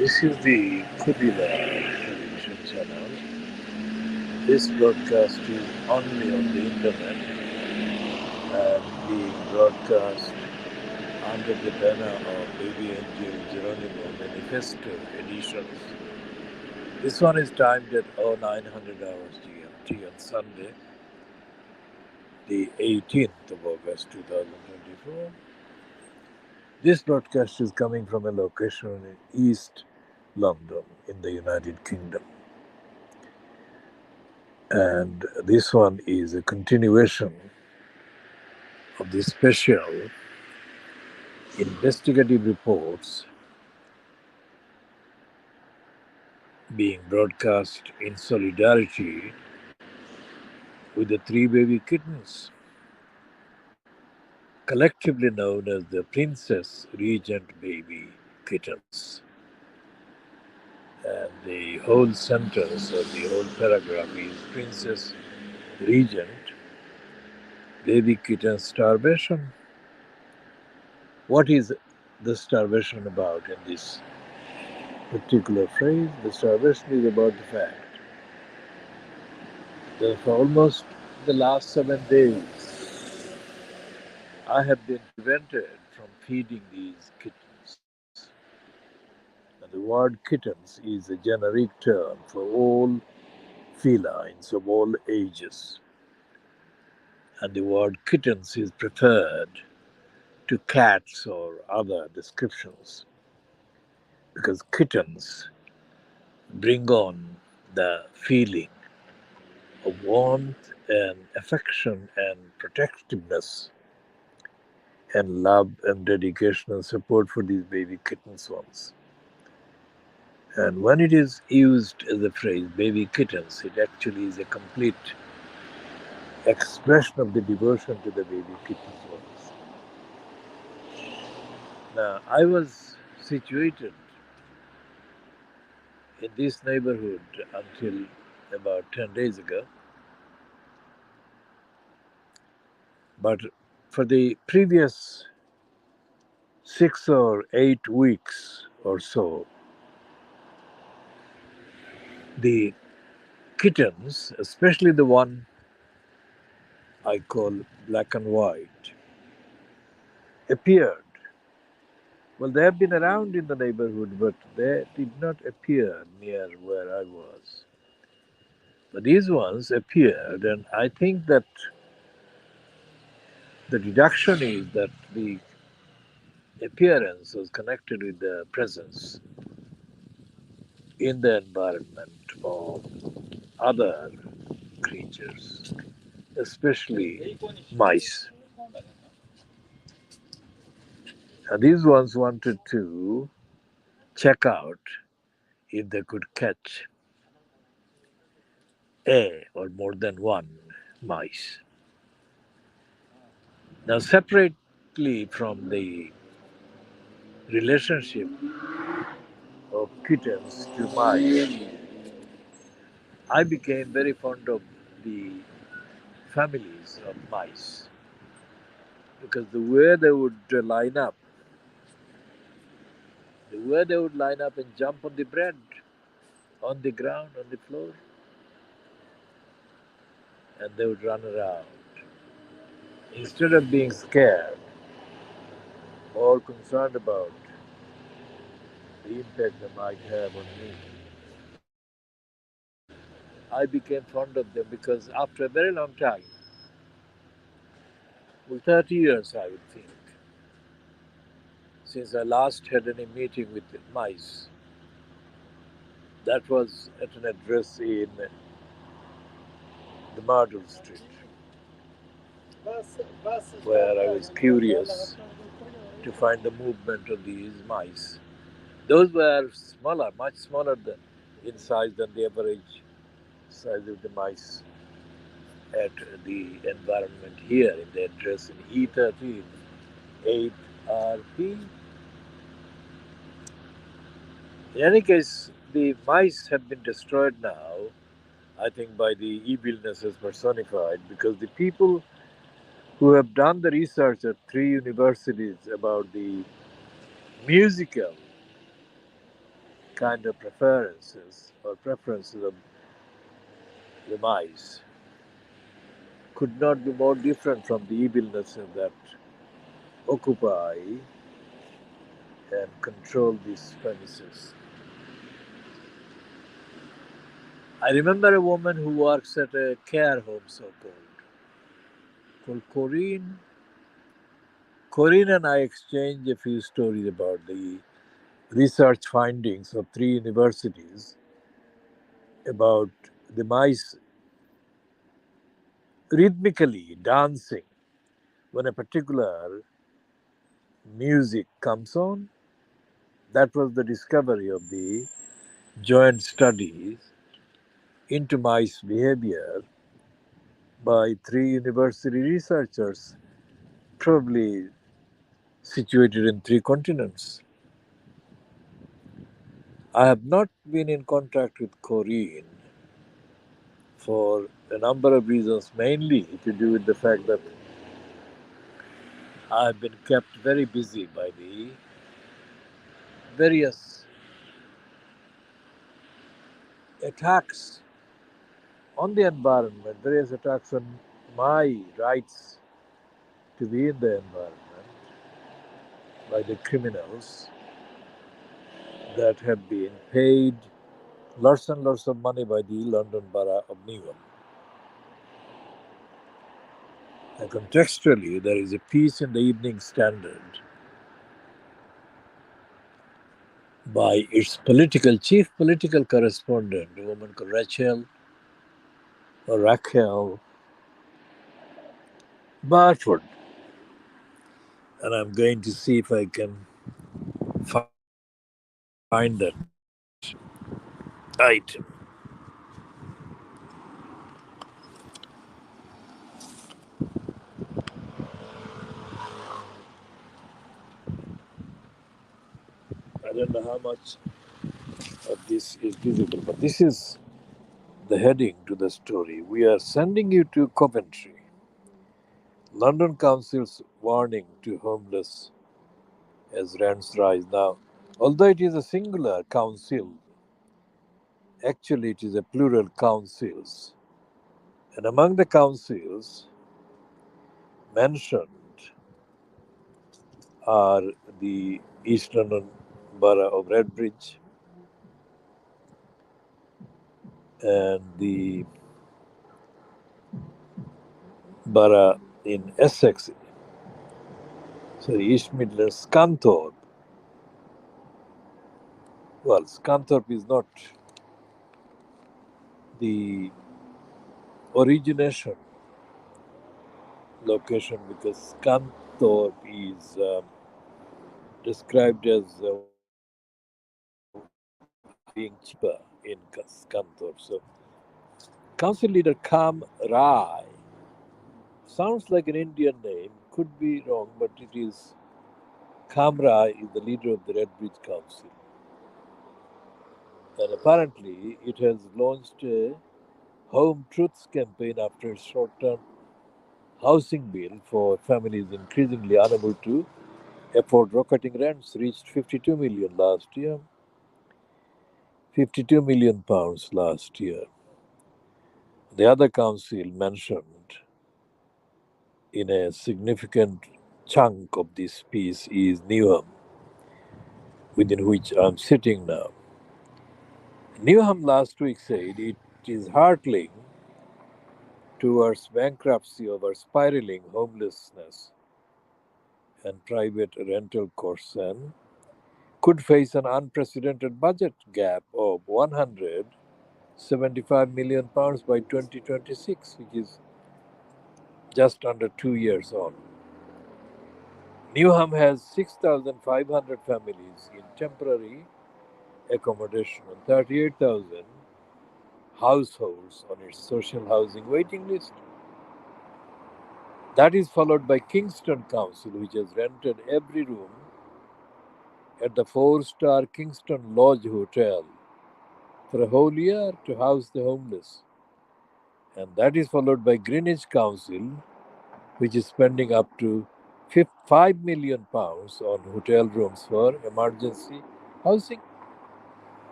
This is the Kudila television channel. This broadcast is only on the internet and being broadcast under the banner of Baby Angel Geronimo Manifesto editions. This one is timed at 0900 hours GMT on Sunday, the 18th of August 2024. This broadcast is coming from a location in East London in the United Kingdom. And this one is a continuation of the special investigative reports being broadcast in solidarity with the three baby kittens, collectively known as the Princess Regent Baby Kittens. And the whole sentence or the whole paragraph is Princess Regent Baby Kitten Starvation. What is the starvation about in this particular phrase? The starvation is about the fact that for almost the last 7 days, I have been prevented from feeding these kittens. Now, the word kittens is a generic term for all felines of all ages, and the word kittens is preferred to cats or other descriptions because kittens bring on the feeling of warmth and affection and protectiveness and love and dedication and support for these baby kittens ones. And when it is used as a phrase, baby kittens, it actually is a complete expression of the devotion to the baby kittens ones. Now, I was situated in this neighborhood until about 10 days ago, but for the previous 6 or 8 weeks or so, the kittens, especially the one I call black and white, appeared. Well, they have been around in the neighborhood, but they did not appear near where I was. But these ones appeared, and I think that the deduction is that the appearance was connected with the presence in the environment of other creatures, especially mice. And these ones wanted to check out if they could catch a or more than one mice. Now, separately from the relationship of kittens to mice, I became very fond of the families of mice because the way they would line up and jump on the bread, on the ground, on the floor, and they would run around. Instead of being scared or concerned about the impact they might have on me, I became fond of them because after a very long time, well, 30 years I would think, since I last had any meeting with mice, that was at an address in the Myrtle Street, where I was curious to find the movement of these mice. Those were smaller, much smaller in size than the average size of the mice at the environment here in the address in E13 8RP. In any case, the mice have been destroyed now, I think, by the evilness as personified, because the people who have done the research at 3 universities about the musical kind of preferences of the mice could not be more different from the evilness that occupy and control these premises. I remember a woman who works at a care home, called Corinne. Corinne and I exchanged a few stories about the research findings of three universities about the mice rhythmically dancing when a particular music comes on. That was the discovery of the joint studies into mice behavior by three university researchers, probably situated in three continents. I have not been in contact with Corinne for a number of reasons, mainly to do with the fact that I have been kept very busy by the various attacks on the environment, various attacks on my rights to be in the environment by the criminals that have been paid lots and lots of money by the London Borough of Newham. And contextually, there is a piece in the Evening Standard by its chief political correspondent, a woman called Rachel Barford. And I'm going to see if I can find that item. I don't know how much of this is visible, but this is the heading to the story. We are sending you to Coventry. London Council's warning to homeless as rents rise. Now, although it is a singular council, actually it is a plural councils. And among the councils mentioned are the East London Borough of Redbridge and the borough in Essex, sorry, East Midlands, Scunthorpe. Well, Scunthorpe is not the origination location because Scunthorpe is described as being cheaper in Scunthorpe. So, Council leader Kam Rai sounds like an Indian name, could be wrong, but it is. Kam Rai is the leader of the Redbridge Council. And apparently, it has launched a Home Truths campaign after a short term housing bill for families increasingly unable to afford rocketing rents reached 52 million last year. 52 million pounds last year. The other council mentioned in a significant chunk of this piece is Newham, within which I'm sitting now. Newham last week said it is hurtling towards bankruptcy over spiraling homelessness and private rental costs and could face an unprecedented budget gap of £175 million by 2026, which is just under 2 years on. Newham has 6,500 families in temporary accommodation and 38,000 households on its social housing waiting list. That is followed by Kingston Council, which has rented every room at the four-star Kingston Lodge Hotel for a whole year to house the homeless. And that is followed by Greenwich Council, which is spending up to £5 million on hotel rooms for emergency housing.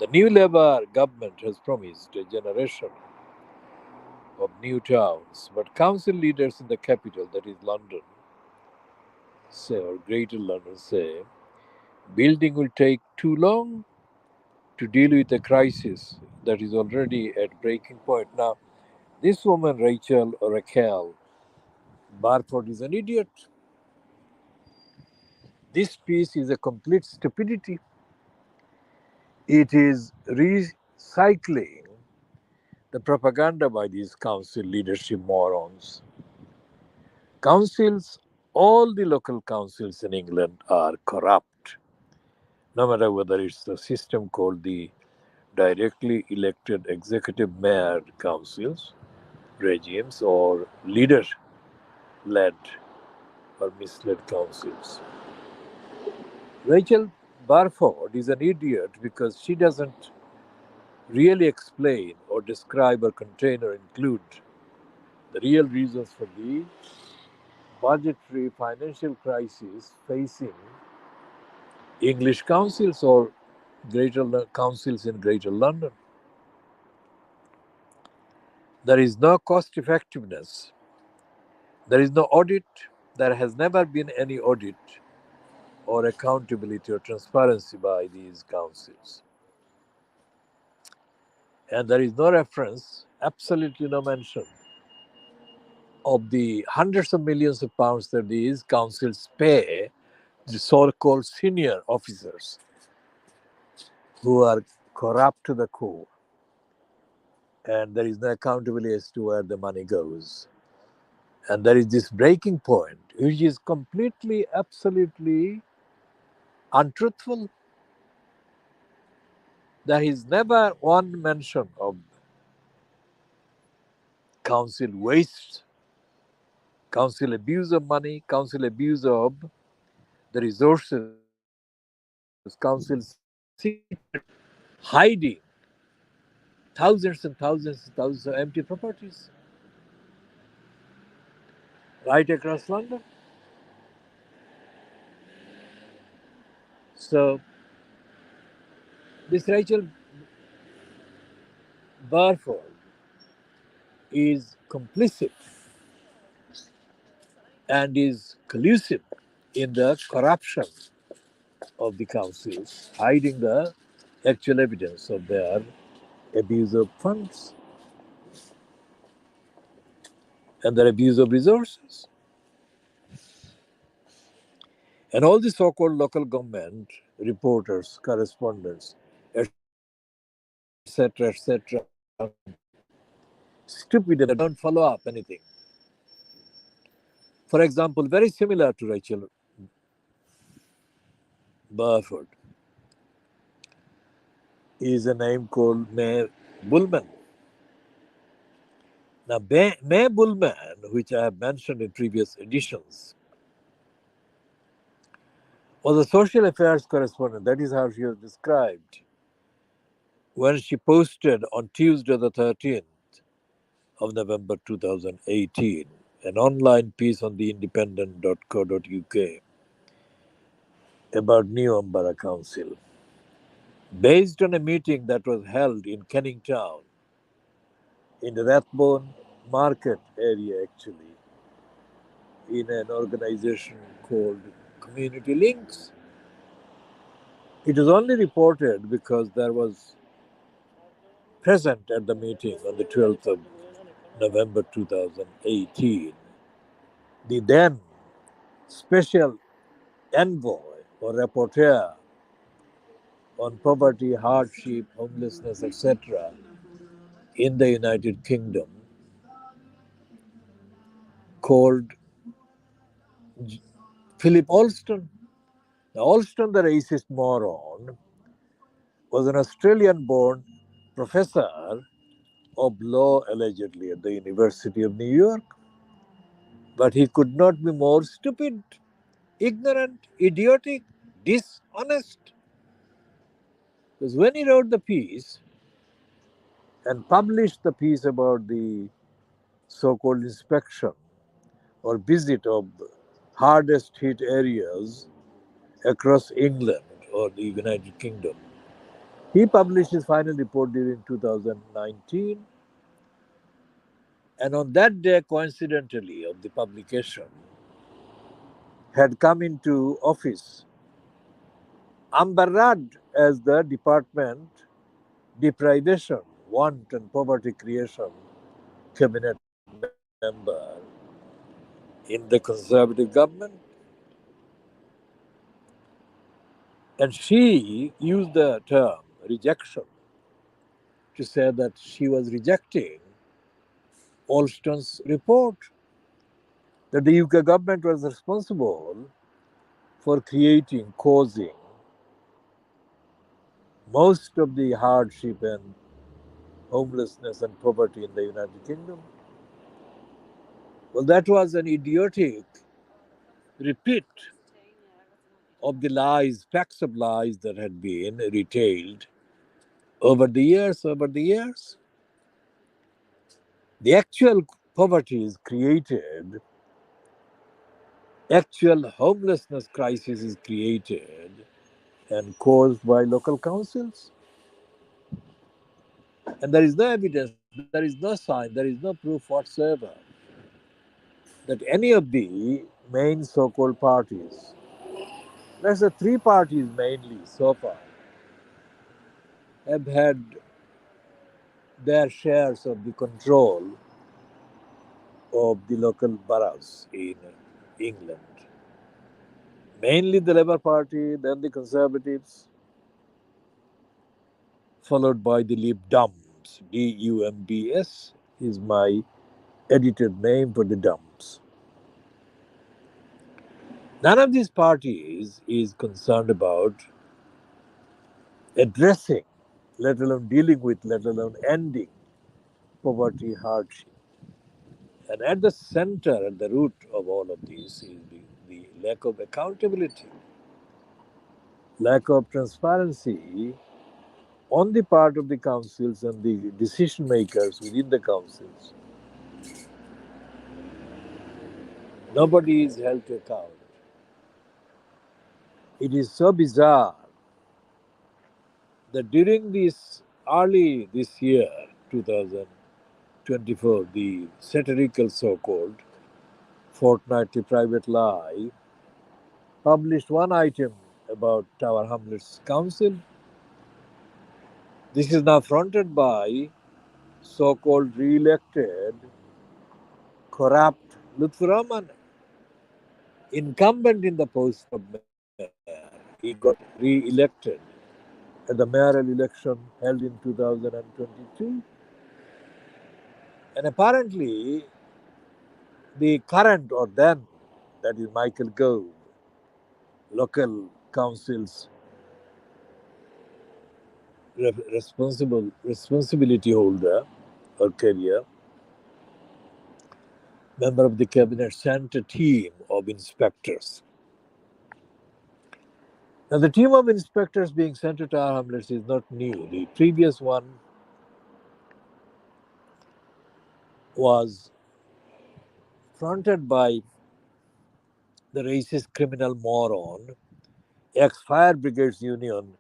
The new Labour government has promised a generation of new towns, but council leaders in the capital, that is London, say, or Greater London, say, building will take too long to deal with a crisis that is already at breaking point. Now, this woman, Rachel or Raquel Barford, is an idiot. This piece is a complete stupidity. It is recycling the propaganda by these council leadership morons. Councils, all the local councils in England are corrupt, no matter whether it's the system called the directly elected executive mayor councils, regimes, or leader led or misled councils. Rachel Barford is an idiot because she doesn't really explain or describe or contain or include the real reasons for the budgetary financial crisis facing English councils or councils in Greater London. There is no cost effectiveness. There is no audit. There has never been any audit or accountability or transparency by these councils. And there is no reference, absolutely no mention of the hundreds of millions of pounds that these councils pay the so called senior officers who are corrupt to the core. And there is no accountability as to where the money goes. And there is this breaking point, which is completely, absolutely untruthful. There is never one mention of council waste, council abuse of money, council abuse of the resources, council secretly hiding thousands and thousands and thousands of empty properties right across London. So this Rachel Barford is complicit and is collusive in the corruption of the councils, hiding the actual evidence of their abuse of funds and their abuse of resources. And all the so called local government reporters, correspondents, etc., etc., stupid and they don't follow up anything. For example, very similar to Rachel Burford is a name called May Bullman. Now, May Bullman, which I have mentioned in previous editions, was a social affairs correspondent. That is how she was described when she posted on Tuesday, the 13th of November 2018, an online piece on the independent.co.uk about New Borough Council, based on a meeting that was held in Canning Town, in the Rathbone Market area, actually, in an organization called Community Links. It was only reported because there was present at the meeting on the 12th of November 2018 the then special envoy or rapporteur on poverty, hardship, homelessness, etc., in the United Kingdom, called Philip Alston. Now, Alston, the racist moron, was an Australian born professor of law allegedly at the University of New York. But he could not be more stupid, ignorant, idiotic, dishonest. Because when he wrote the piece and published the piece about the so called inspection or visit of hardest hit areas across England or the United Kingdom, He published his final report during 2019, and on that day, coincidentally, of the publication, had come into office Amber Rudd as the Department Deprivation, Want and Poverty Creation cabinet member in the Conservative government. And she used the term rejection to say that she was rejecting Alston's report, that the UK government was responsible for causing most of the hardship and homelessness and poverty in the United Kingdom. Well, that was an idiotic repeat of the lies, packs of lies that had been retailed over the years. The actual poverty is created, actual homelessness crisis is created and caused by local councils. And there is no evidence, there is no sign, there is no proof whatsoever that any of the main so called parties, that's the three parties mainly so far, have had their shares of the control of the local boroughs in England. Mainly the Labour Party, then the Conservatives, followed by the Lib Dums. Dumbs is my edited name for the Dums. None of these parties is concerned about addressing, let alone dealing with, let alone ending poverty hardship. And at the center, at the root of all of this is the lack of accountability, lack of transparency on the part of the councils and the decision makers within the councils. Nobody is held to account. It is so bizarre that during this early this year, 2024, the satirical so-called fortnightly private lie published one item about Tower Hamlets Council. This is now fronted by so-called re-elected corrupt Lutfi Rahman, incumbent in the post of mayor. He got re-elected at the mayoral election held in 2022. And apparently, the current or then, that is Michael Gove, local council's responsibility holder or carrier, member of the cabinet, sent a team of inspectors. Now, the team of inspectors being sent to Tower Hamlets is not new. The previous one was fronted by the racist criminal moron, ex Fire Brigades Union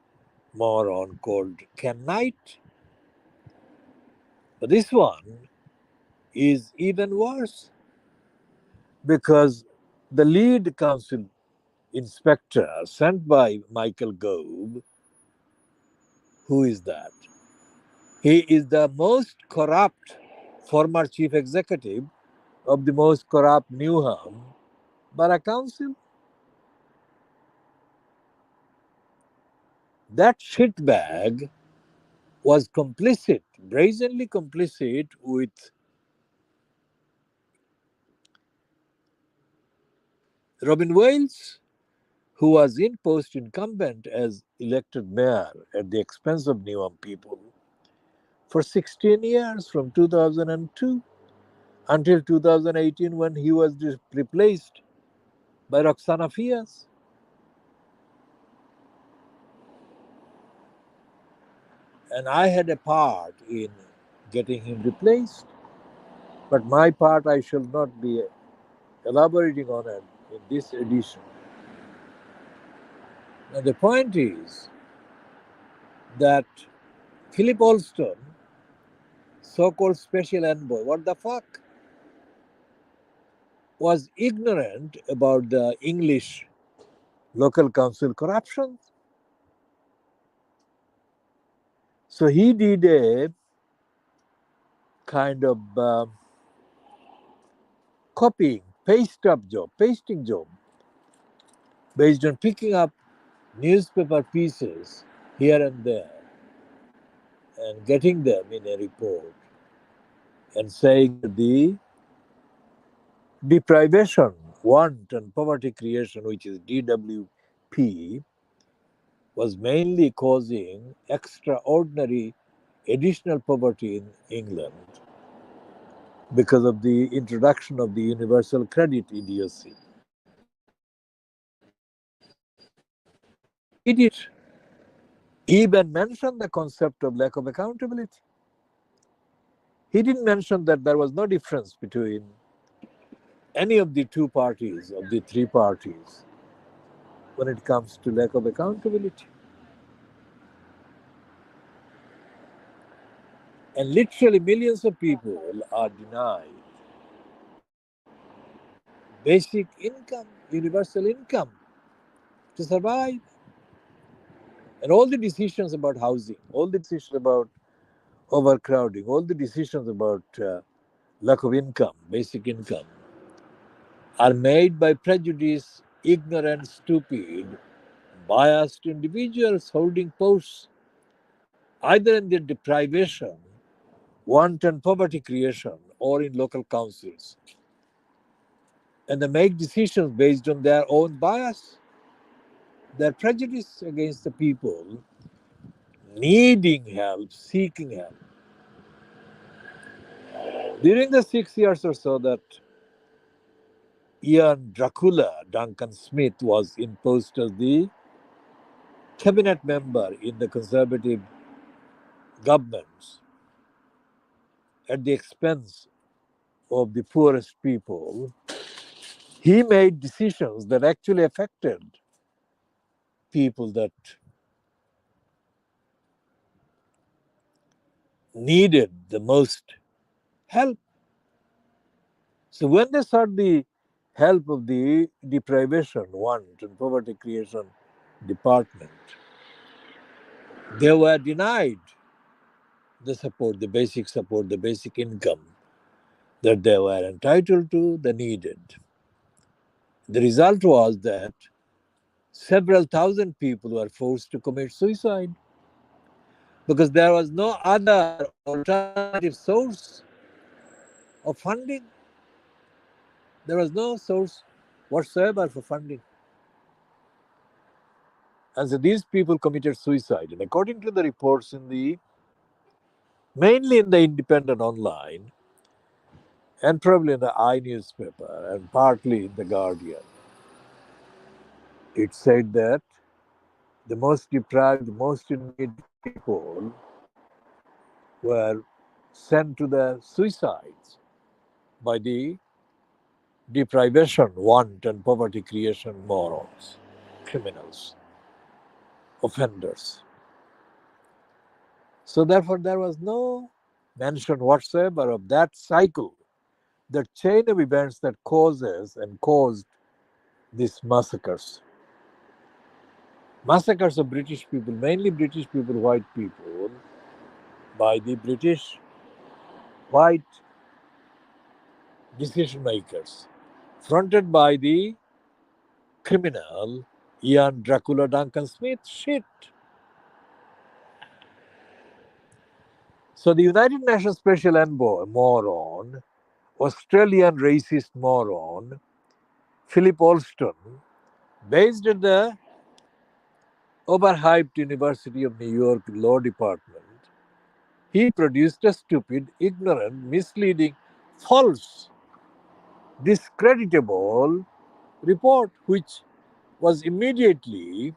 moron called Ken Knight. But this one is even worse because the lead council inspector sent by Michael Gove, who is that? He is the most corrupt former chief executive of the most corrupt Newham Borough Council. That shitbag was complicit, brazenly complicit with Robin Wales, who was in post incumbent as elected mayor at the expense of Newham people for 16 years from 2002 until 2018 when he was replaced by Roxana Fias. And I had a part in getting him replaced, but my part I shall not be elaborating on it in this edition. Now, the point is that Philip Alston, so-called special envoy, what the fuck, was ignorant about the English local council corruption. So he did a kind of copying, pasting job, based on picking up newspaper pieces here and there and getting them in a report and saying that the deprivation, want, and poverty creation, which is DWP, was mainly causing extraordinary additional poverty in England because of the introduction of the universal credit idiocy. He did even mention the concept of lack of accountability. He didn't mention that there was no difference between any of the two parties, of the three parties, when it comes to lack of accountability. And literally millions of people are denied basic income, universal income to survive. And all the decisions about housing, all the decisions about overcrowding, all the decisions about lack of income, basic income, are made by prejudiced, ignorant, stupid, biased individuals holding posts either in the deprivation, want, and poverty creation or in local councils. And they make decisions based on their own bias, their prejudice against the people needing help, seeking help. During the 6 years or so that Ian Dracula Duncan Smith was imposed as the cabinet member in the conservative governments at the expense of the poorest people, he made decisions that actually affected people that needed the most help. So when they sought the help of the deprivation, want, and poverty creation department, they were denied the support, the basic support, the basic income that they were entitled to, they needed. The result was that several thousand people were forced to commit suicide because there was no other alternative source of funding. There was no source whatsoever for funding. And so these people committed suicide. And according to the reports in the mainly in the Independent Online and probably in the I newspaper and partly in the Guardian, it said that the most deprived, most in need people were sent to the suicides by the deprivation, want, and poverty creation morons, criminals, offenders. So therefore, there was no mention whatsoever of that cycle, the chain of events that causes and caused these massacres. Massacres of British people, mainly British people, white people, by the British white decision makers, fronted by the criminal Ian Dracula Duncan Smith. Shit. So the United Nations Special Envoy, moron, Australian racist moron, Philip Alston, based at the overhyped University of New York Law Department, he produced a stupid, ignorant, misleading, false, discreditable report, which was immediately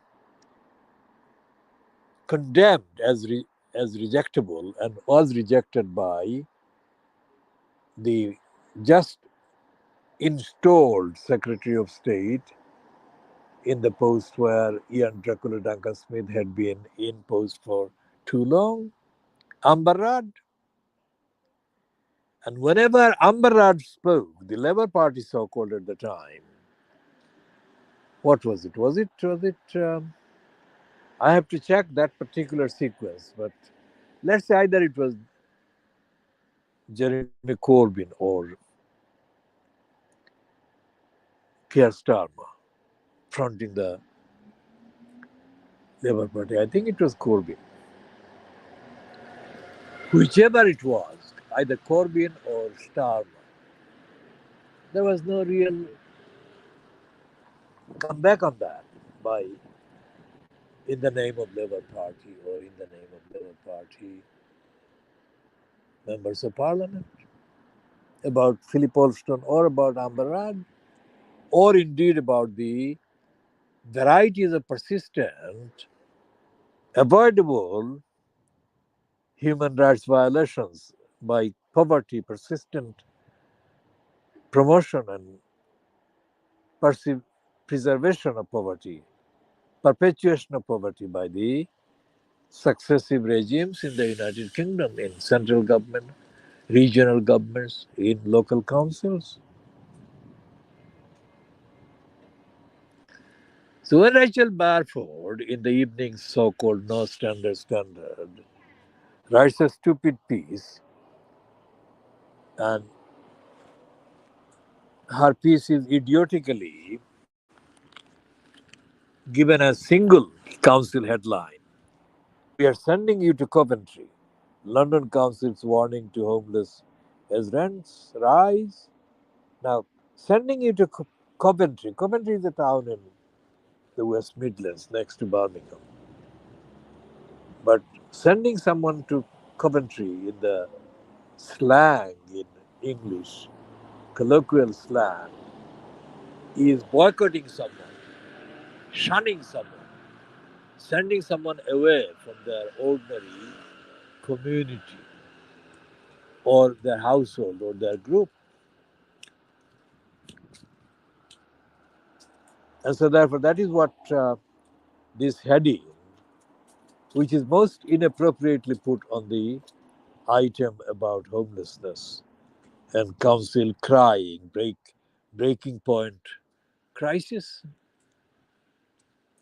condemned as rejectable and was rejected by the just installed Secretary of State in the post where Ian Dracula Duncan Smith had been in post for too long. Amberrad. And whenever Amberrad spoke, the Labour Party, so called at the time, what was it? I have to check that particular sequence, but let's say either it was Jeremy Corbyn or Keir Starmer fronting the Labour Party. I think it was Corbyn. Whichever it was, either Corbyn or Starmer, there was no real comeback on that by in the name of Labour Party or in the name of Labour Party members of Parliament about Philip Alston or about Amber Rudd or indeed about the varieties of persistent, avoidable human rights violations by poverty, persistent promotion and preservation of poverty, perpetuation of poverty by the successive regimes in the United Kingdom, in central government, regional governments, in local councils. So when Rachel Barford, in the evening's so-called No Standard, writes a stupid piece, and her piece is idiotically given a single council headline. We are sending you to Coventry. London Council's warning to homeless as rents rise. Now, sending you to Coventry. Coventry is a town in the West Midlands next to Birmingham. But sending someone to Coventry in the slang in English, colloquial slang, is boycotting someone, shunning someone, sending someone away from their ordinary community or their household or their group. And so, therefore, that is what this heading, which is most inappropriately put on the item about homelessness and council crying, breaking point crisis,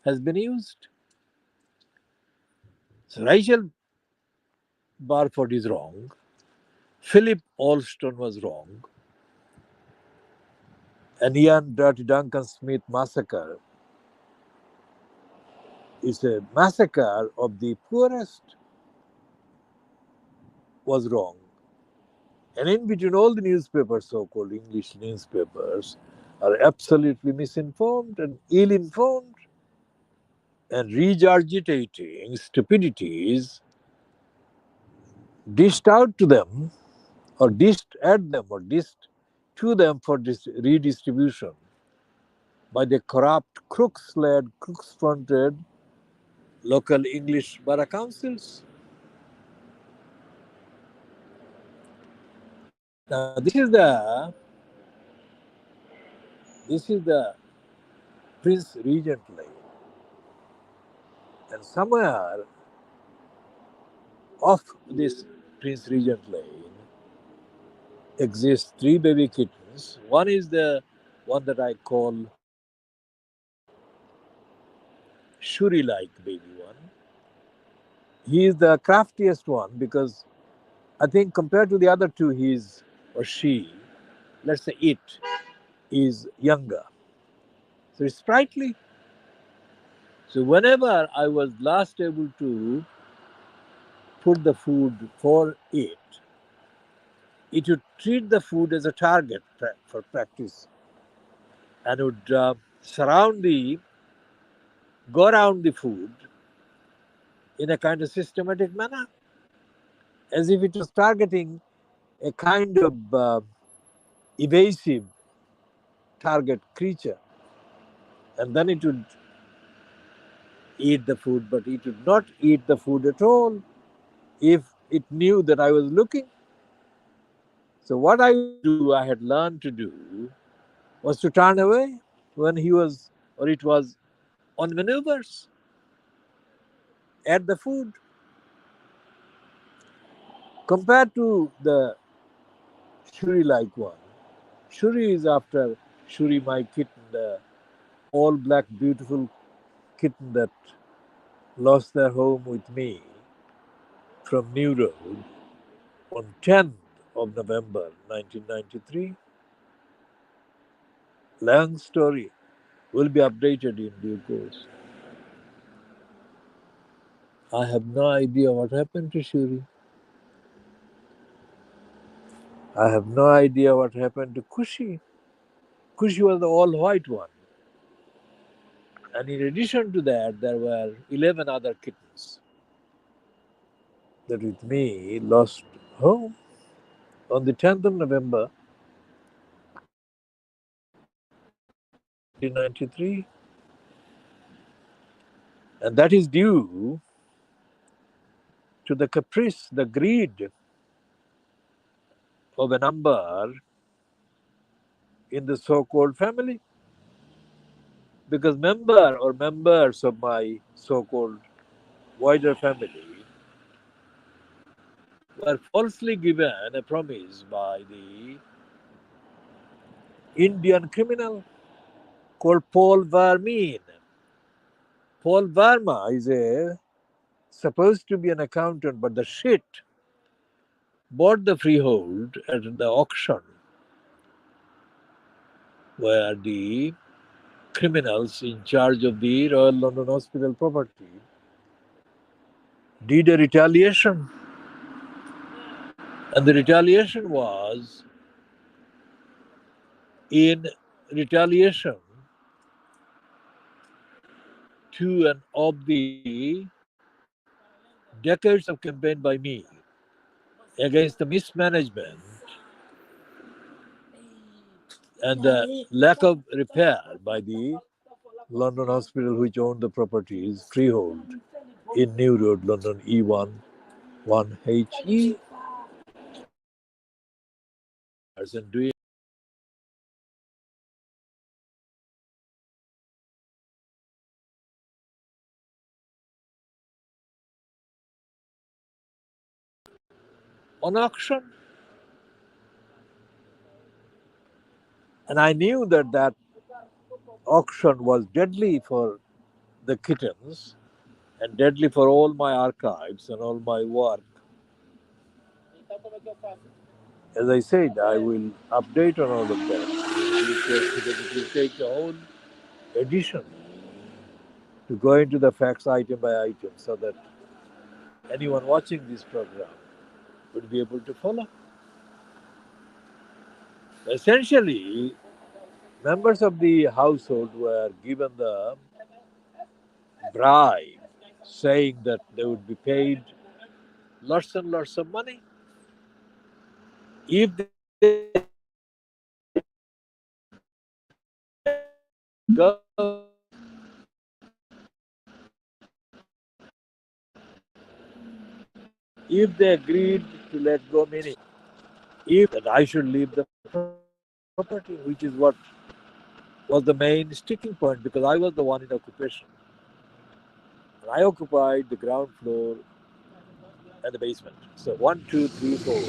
has been used. So, Rachel Barford is wrong. Philip Alston was wrong. And Ian Dirty Duncan Smith massacre is a massacre of the poorest, was wrong. And in between, all the newspapers, so called English newspapers, are absolutely misinformed and ill informed and regurgitating stupidities dished out to them, or dished at them, or dished to them for this redistribution by the corrupt, crooks-led, crooks-fronted local English borough councils. Now, this is the Prince Regent Lane, and somewhere off this Prince Regent Lane exist three baby kittens. One is the one that I call Shuri-like baby one. He is the craftiest one because I think compared to the other two, he's or she, let's say it, is younger. So it's sprightly. So whenever I was last able to put the food for it would treat the food as a target for practice and would go around the food in a kind of systematic manner, as if it was targeting a kind of evasive target creature. And then it would eat the food, but it would not eat the food at all if it knew that I was looking. So what I would do, I had learned to do, was to turn away when he was or it was on maneuvers at the food. Compared to the Shuri like one, Shuri is after Shuri, my kitten, the all black, beautiful kitten that lost their home with me from New Road on 10th of November 1993. Long story will be updated in due course. I have no idea what happened to Shuri. I have no idea what happened to Kushi. Kushi was the all white one. And in addition to that, there were 11 other kittens that with me lost home on the 10th of November 1993. And that is due to the caprice, the greed of a number in the so called family. Because member or members of my so called wider family were falsely given a promise by the Indian criminal called Paul Vermeer. Paul Verma is a supposed to be an accountant, but the shit bought the freehold at the auction where the criminals in charge of the Royal London Hospital property did a retaliation. And the retaliation was in retaliation to an of the decades of campaign by me against the mismanagement and the lack of repair by the London Hospital, which owned the properties freehold in New Road, London E1 1HE. And doing on auction. And I knew that that auction was deadly for the kittens and deadly for all my archives and all my work. As I said, I will update on all of that because it will take a whole edition to go into the facts item by item so that anyone watching this program would be able to follow. Essentially, members of the household were given the bribe saying that they would be paid lots and lots of money if they go, if they agreed to let go, meaning if that I should leave the property, which is what was the main sticking point because I was the one in occupation. And I occupied the ground floor and the basement. So one, two, three, four.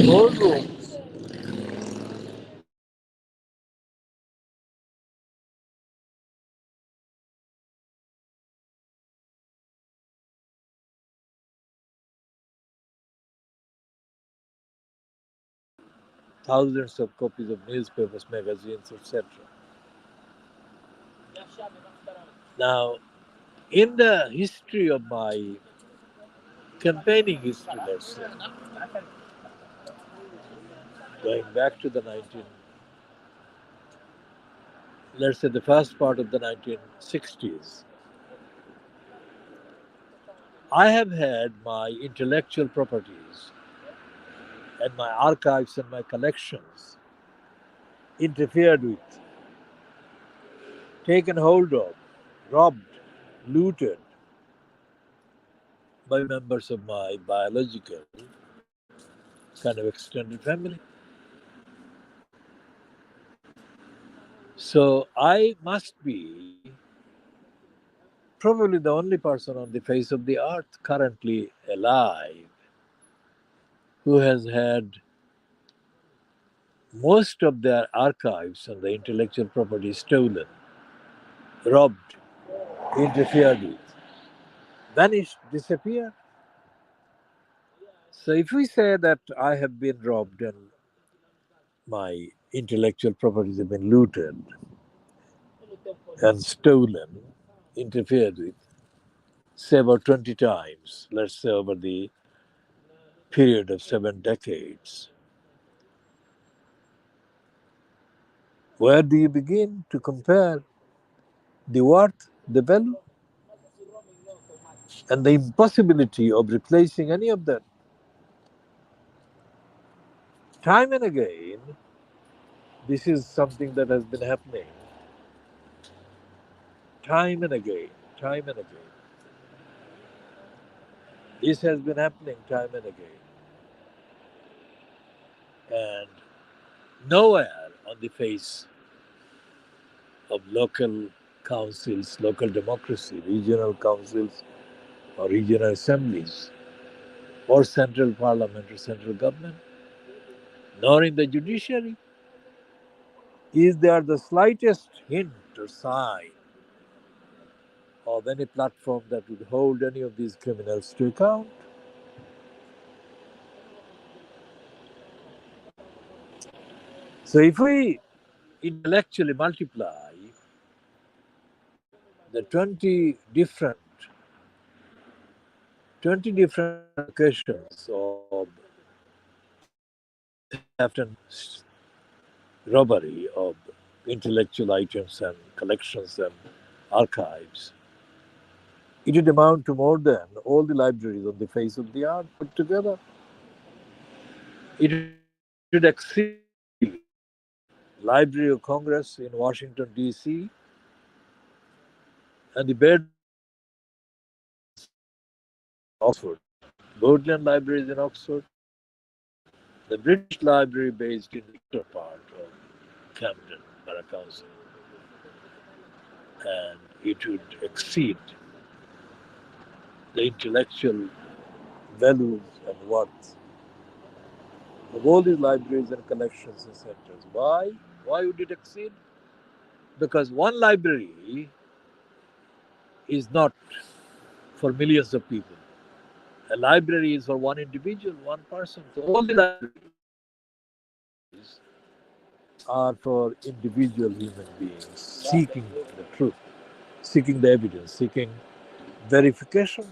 Four rooms, thousands of copies of newspapers, magazines, etc. Now, in the history of my campaigning history, let's say, going back to the 19, let's say the first part of the 1960s, I have had my intellectual properties and my archives and my collections interfered with, taken hold of, robbed, looted by members of my biological kind of extended family. So I must be probably the only person on the face of the earth currently alive who has had most of their archives and the intellectual property stolen, robbed, interfered with, vanished, disappeared. So if we say that I have been robbed and my intellectual properties have been looted and stolen, interfered with, say about 20 times, let's say over the period of 7 decades, where do you begin to compare the worth, the value, and the impossibility of replacing any of that? Time and again, this is something that has been happening time and again, time and again. This has been happening time and again. And nowhere on the face of local councils, local democracy, regional councils, or regional assemblies, or central parliament or central government, nor in the judiciary, is there the slightest hint or sign of any platform that would hold any of these criminals to account. So if we intellectually multiply the 20 different occasions of theft and robbery of intellectual items and collections and archives, it would amount to more than all the libraries on the face of the earth put together. It would exceed the Library of Congress in Washington, D.C., and the Oxford, Bodleian Libraries in Oxford, the British Library based in the eastern part of Camden, Borough Council, and it would exceed the intellectual values and worth of all these libraries and collections and centers. Why? Why would it exceed? Because one library is not for millions of people. A library is for one individual, one person. So all the libraries are for individual human beings seeking the truth, seeking the evidence, seeking verification.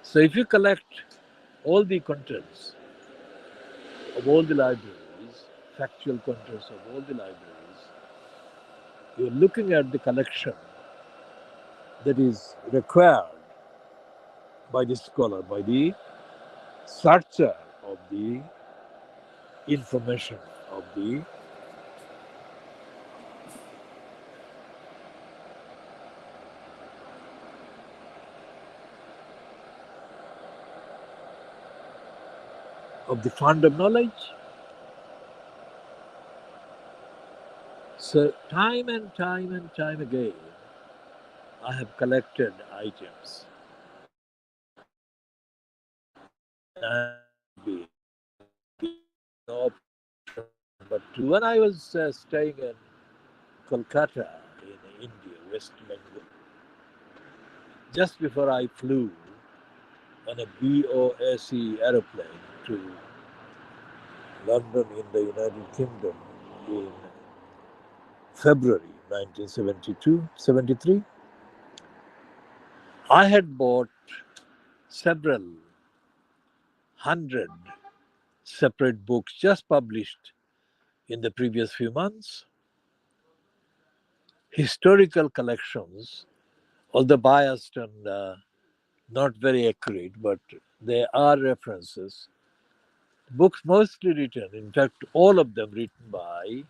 So if you collect all the contents of all the libraries, factual contents of all the libraries, you're looking at the collection that is required by the scholar, by the searcher of the information of the fund of knowledge. So time and time and time again, I have collected items and be no but when I was staying in Kolkata in India, West Bengal, just before I flew on a BOSE aeroplane to London in the United Kingdom in February 1972, 73, I had bought several hundred separate books just published in the previous few months, historical collections, although biased and not very accurate, but they are references. Books mostly written, in fact, all of them written by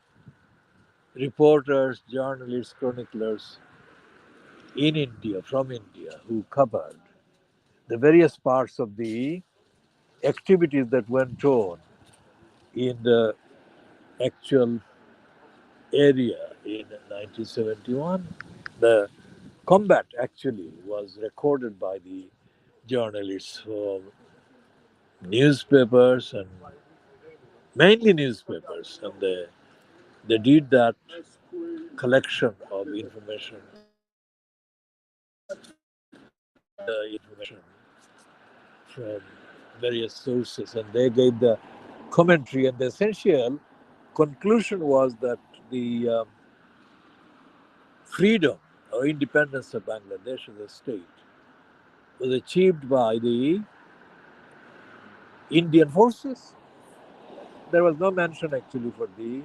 reporters, journalists, chroniclers in India, from India, who covered the various parts of the activities that went on in the actual area in 1971. The combat actually was recorded by the journalists for newspapers and mainly newspapers, and they did that collection of information, from various sources, and they gave the commentary, and the essential conclusion was that the freedom or independence of Bangladesh as a state was achieved by the Indian forces. There was no mention actually for the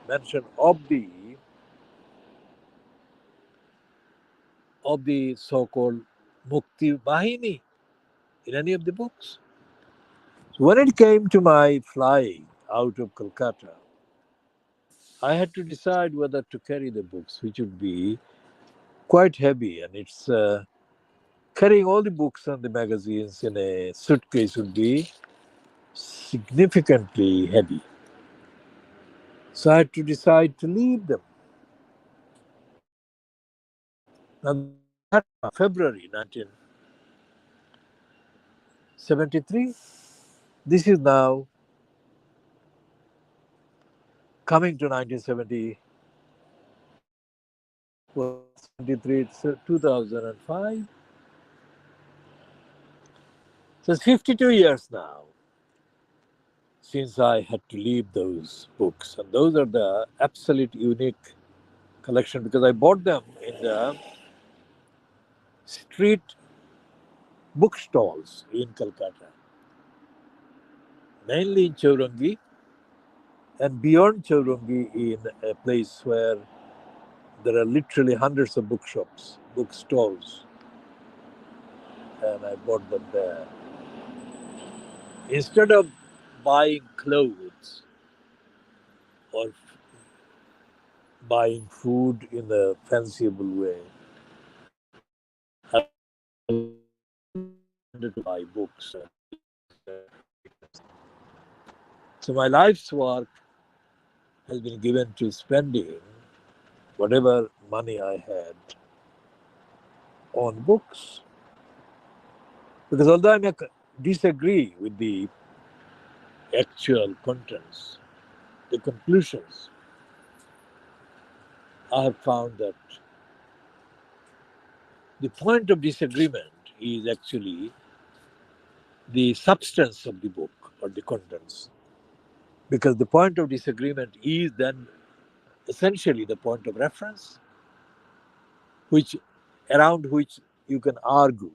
mention of the so-called Mukti Bahini in any of the books. So when it came to my flying out of Kolkata, I had to decide whether to carry the books, which would be quite heavy, and it's carrying all the books and the magazines in a suitcase would be significantly heavy. So I had to decide to leave them. Now this is February 1973. This is now coming to 1970. Was it 73? It's 2005. So it's 52 years now since I had to leave those books. And those are the absolute unique collection because I bought them in the street bookstalls in Calcutta, mainly in Chaurangi and beyond Chaurangi in a place where there are literally hundreds of bookshops, bookstalls, and I bought them there. Instead of buying clothes or buying food in a fanciful way, I wanted to buy books. So my life's work has been given to spending whatever money I had on books. Because although I may disagree with the actual contents, the conclusions, I have found that the point of disagreement is actually the substance of the book or the contents. Because the point of disagreement is then essentially the point of reference, which around which you can argue.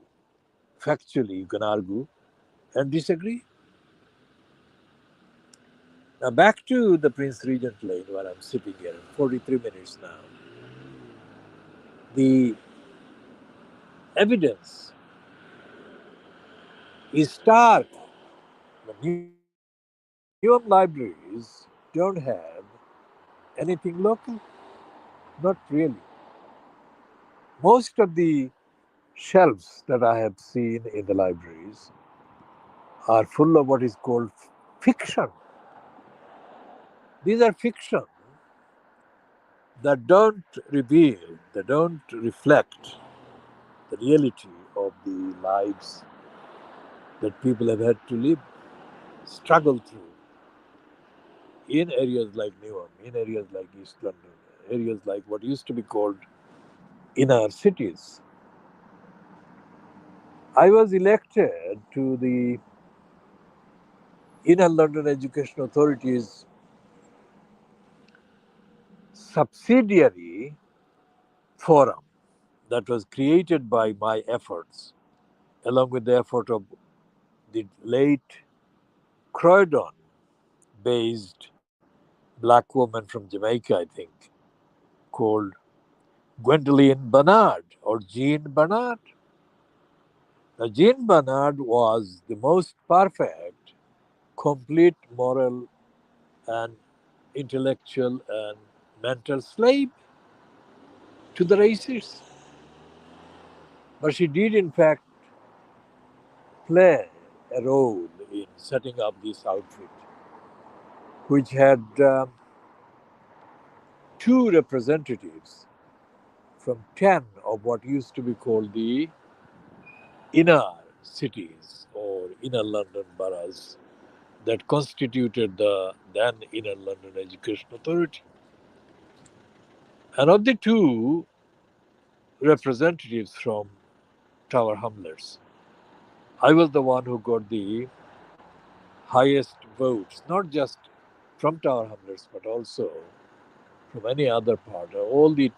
Factually, you can argue and disagree. Now back to the Prince Regent Lane where I'm sitting here, 43 minutes now. The evidence is stark. The museum libraries don't have anything local, not really. Most of the shelves that I have seen in the libraries are full of what is called fiction. These are fiction that don't reveal, they don't reflect the reality of the lives that people have had to live, struggle through in areas like Newark, in areas like East London, areas like what used to be called inner cities. I was elected to the Inner London Education Authority's subsidiary forum that was created by my efforts, along with the effort of the late Croydon based black woman from Jamaica, I think, called Gwendolyn Bernard or Jean Bernard. Now, Jean Bernard was the most perfect, complete moral and intellectual and mental slave to the racists. But she did, in fact, play a role in setting up this outfit, which had two representatives from 10 of what used to be called the inner cities or inner London boroughs that constituted the then Inner London Education Authority. And of the two representatives from Tower Hamlets, I was the one who got the highest votes, not just from Tower Hamlets, but also from any other part. All the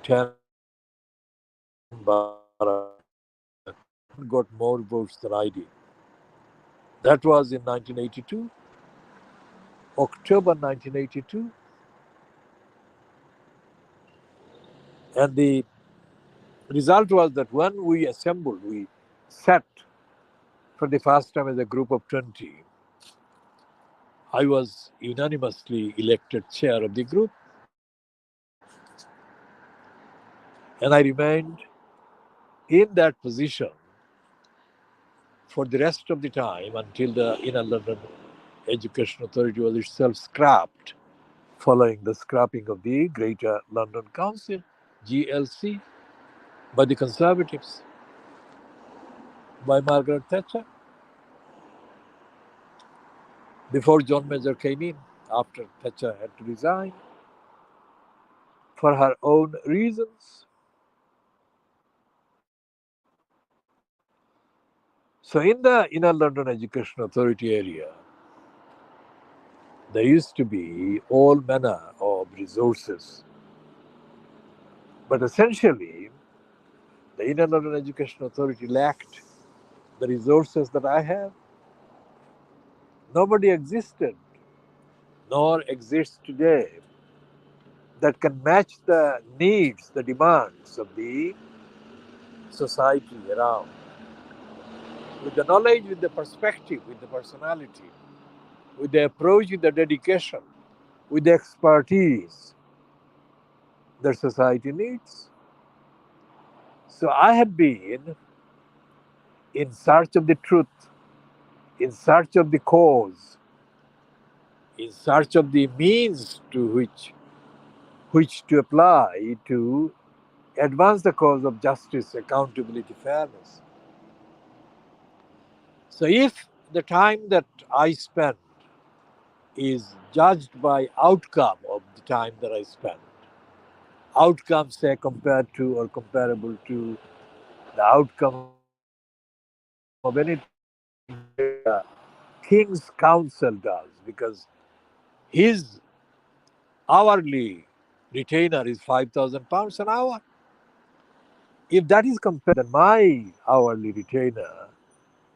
10 boroughs, one got more votes than I did. That was in 1982, October 1982. And the result was that when we assembled, we sat for the first time as a group of 20. I was unanimously elected chair of the group, and I remained in that position for the rest of the time until the Inner London Education Authority was itself scrapped, following the scrapping of the Greater London Council, GLC, by the Conservatives, by Margaret Thatcher, before John Major came in, after Thatcher had to resign for her own reasons. So, in the Inner London Education Authority area, there used to be all manner of resources. But essentially, the Inner London Education Authority lacked the resources that I have. Nobody existed, nor exists today, that can match the needs, the demands of the society around. With the knowledge, with the perspective, with the personality, with the approach, with the dedication, with the expertise that society needs. So I have been in search of the truth, in search of the cause, in search of the means to which to apply to advance the cause of justice, accountability, fairness. So if the time that I spend is judged by outcome of the time that I spend, outcome say compared to or comparable to the outcome of anything that the King's Council does, because his hourly retainer is £5,000 an hour. If that is compared, then my hourly retainer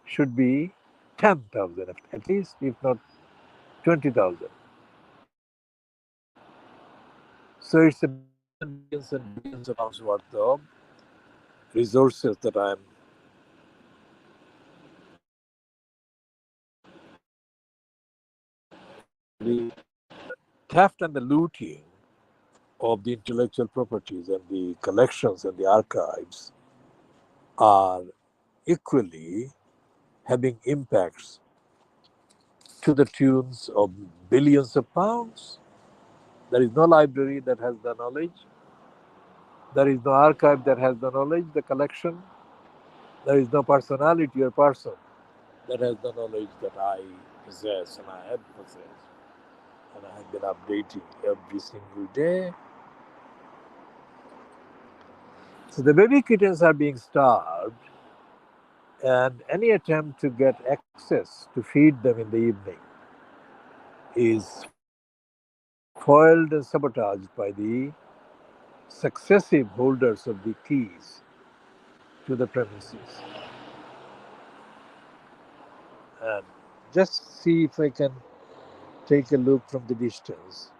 should be 10,000 at least, if not 20,000. So it's a billions and billions of pounds worth of resources that I'm the theft and the looting of the intellectual properties and the collections and the archives are equally having impacts to the tunes of billions of pounds. There is no library that has the knowledge. There is no archive that has the knowledge, the collection. There is no personality or person that has the knowledge that I possess and I have possessed. And I have been updating every single day. So the baby kittens are being starved, and any attempt to get access to feed them in the evening is foiled and sabotaged by the successive holders of the keys to the premises. And just see if I can take a look from the distance.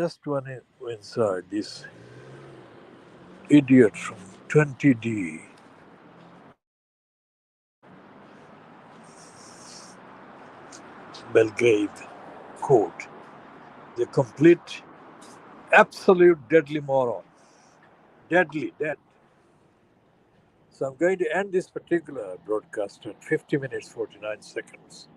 just one inside this idiot from 20D Belgrade quote. The complete, absolute deadly moron. Deadly, dead. So I'm going to end this particular broadcast at 50 minutes 49 seconds.